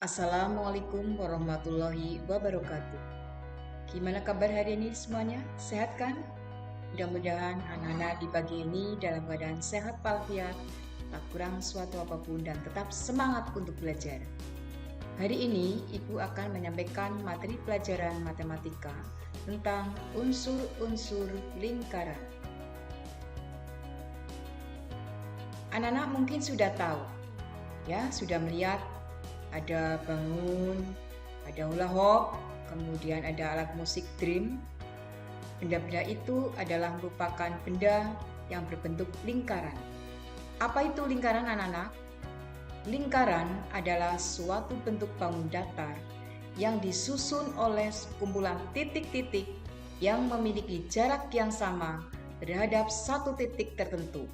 Assalamualaikum warahmatullahi wabarakatuh. Gimana kabar hari ini semuanya? Sehat kan? Mudah-mudahan anak-anak di pagi ini dalam keadaan sehat walafiat, tak kurang suatu apapun dan tetap semangat untuk belajar. Hari ini Ibu akan menyampaikan materi pelajaran matematika tentang unsur-unsur lingkaran. Anak-anak mungkin sudah tahu, ya, sudah melihat ada bangun, ada hula hoop, kemudian ada alat musik drum. Benda-benda itu adalah merupakan benda yang berbentuk lingkaran. Apa itu lingkaran, anak-anak? Lingkaran adalah suatu bentuk bangun datar yang disusun oleh sekumpulan titik-titik yang memiliki jarak yang sama terhadap satu titik tertentu.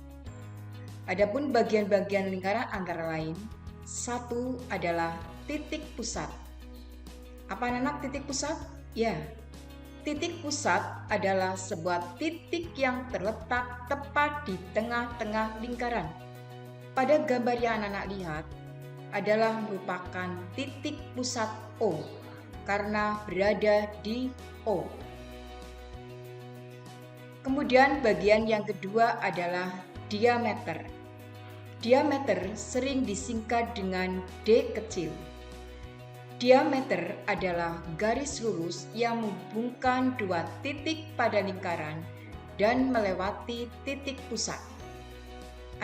Adapun bagian-bagian lingkaran antara lain, satu adalah titik pusat. Apa anak titik pusat? Ya, titik pusat adalah sebuah titik yang terletak tepat di tengah-tengah lingkaran. Pada gambar yang anak-anak lihat adalah merupakan titik pusat O karena berada di O. Kemudian bagian yang kedua adalah diameter. Diameter sering disingkat dengan D kecil. Diameter adalah garis lurus yang menghubungkan dua titik pada lingkaran dan melewati titik pusat.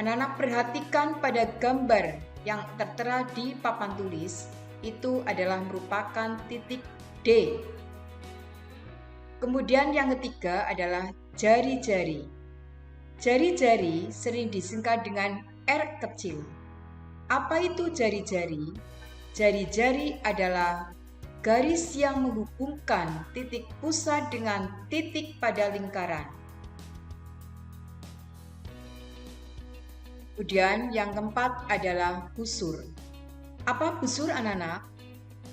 Anak-anak perhatikan pada gambar yang tertera di papan tulis, itu adalah merupakan titik D. Kemudian yang ketiga adalah jari-jari. Jari-jari sering disingkat dengan R kecil. Apa itu jari-jari? Jari-jari adalah garis yang menghubungkan titik pusat dengan titik pada lingkaran. Kemudian yang keempat adalah busur. Apa busur, anak-anak?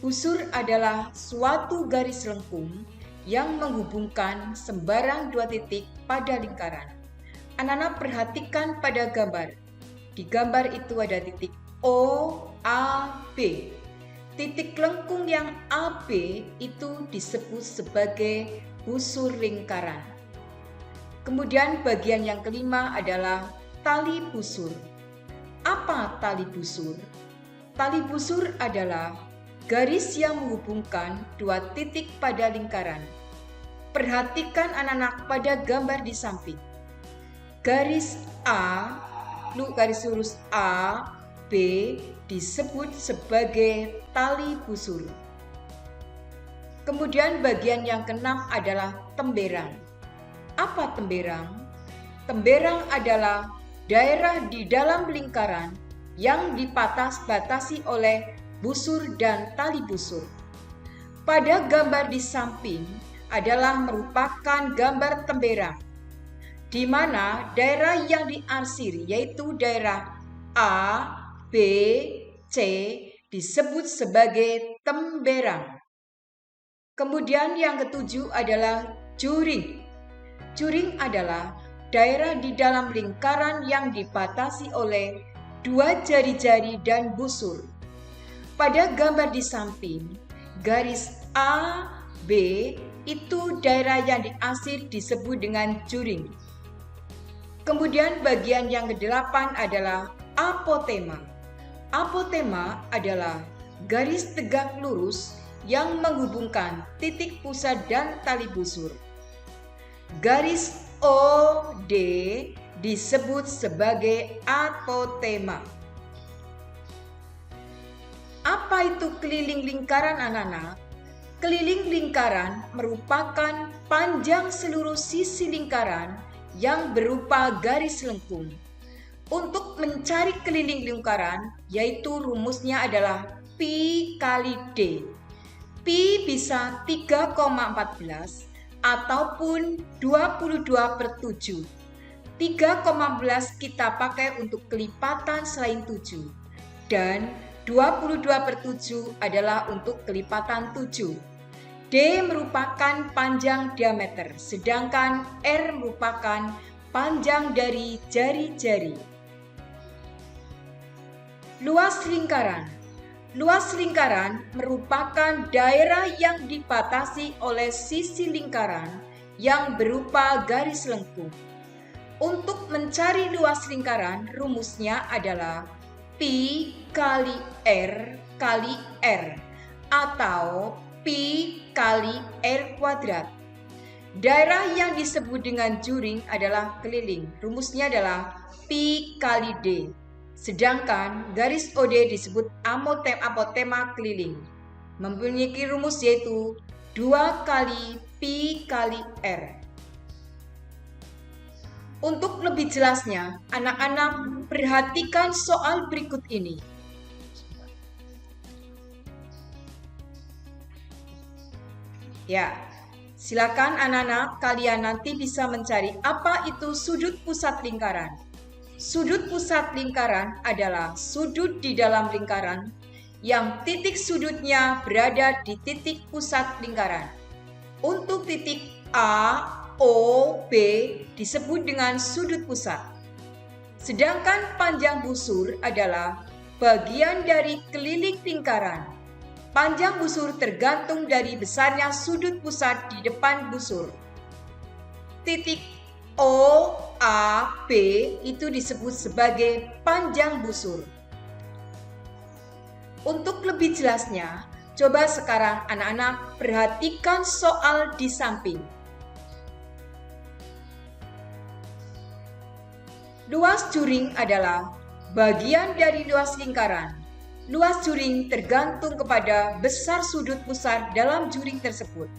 Busur adalah suatu garis lengkung yang menghubungkan sembarang dua titik pada lingkaran. Anak-anak perhatikan pada gambar. Di gambar itu ada titik O, A, B. Titik lengkung yang AB itu disebut sebagai busur lingkaran. Kemudian bagian yang kelima adalah tali busur. Apa tali busur? Tali busur adalah garis yang menghubungkan dua titik pada lingkaran. Perhatikan anak-anak pada gambar di samping. Garis A, garis lurus A, B disebut sebagai tali busur. Kemudian bagian yang keenam adalah temberang. Apa temberang? Temberang adalah daerah di dalam lingkaran yang dibatasi oleh busur dan tali busur. Pada gambar di samping adalah merupakan gambar temberang, di mana daerah yang diarsiri yaitu daerah A, B, C disebut sebagai temberang. Kemudian yang ketujuh adalah juring. Juring adalah daerah di dalam lingkaran yang dibatasi oleh dua jari-jari dan busur. Pada gambar di samping, garis A, B itu daerah yang diarsir disebut dengan juring. Kemudian bagian yang kedelapan adalah apotema. Apotema adalah garis tegak lurus yang menghubungkan titik pusat dan tali busur. Garis OD disebut sebagai apotema. Apa itu keliling lingkaran, anak-anak? Keliling lingkaran merupakan panjang seluruh sisi lingkaran yang berupa garis lengkung. Untuk mencari keliling lingkaran, yaitu rumusnya adalah Pi kali D. Pi bisa 3,14 ataupun 22/7. 3,14 kita pakai untuk kelipatan selain 7. Dan 22/7 adalah untuk kelipatan 7. D merupakan panjang diameter, sedangkan R merupakan panjang dari jari-jari. Luas lingkaran. Luas lingkaran merupakan daerah yang dibatasi oleh sisi lingkaran yang berupa garis lengkung. Untuk mencari luas lingkaran, rumusnya adalah Pi kali R kali R atau Pi kali R kuadrat. Daerah yang disebut dengan juring adalah keliling. Rumusnya adalah Pi kali D. Sedangkan garis OD disebut apotema keliling. Memiliki rumus yaitu 2 kali Pi kali R. Untuk lebih jelasnya, anak-anak perhatikan soal berikut ini. Ya, silakan anak-anak kalian nanti bisa mencari apa itu sudut pusat lingkaran. Sudut pusat lingkaran adalah sudut di dalam lingkaran yang titik sudutnya berada di titik pusat lingkaran. Untuk titik A, O, B disebut dengan sudut pusat. Sedangkan panjang busur adalah bagian dari keliling lingkaran. Panjang busur tergantung dari besarnya sudut pusat di depan busur. Titik O, A, B itu disebut sebagai panjang busur. Untuk lebih jelasnya, coba sekarang anak-anak perhatikan soal di samping. Luas juring adalah bagian dari luas lingkaran. Luas juring tergantung kepada besar sudut pusat dalam juring tersebut.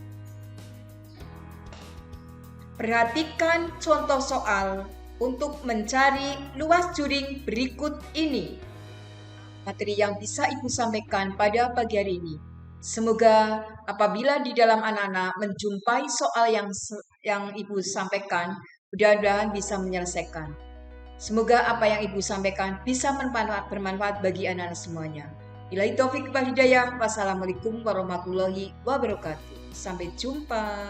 Perhatikan contoh soal untuk mencari luas juring berikut ini. Materi yang bisa Ibu sampaikan pada pagi hari ini. Semoga apabila di dalam anak-anak menjumpai soal yang Ibu sampaikan, mudah-mudahan bisa menyelesaikan. Semoga apa yang Ibu sampaikan bisa bermanfaat bagi anak-anak semuanya. Billahi taufik wal hidayah. Wassalamualaikum warahmatullahi wabarakatuh. Sampai jumpa.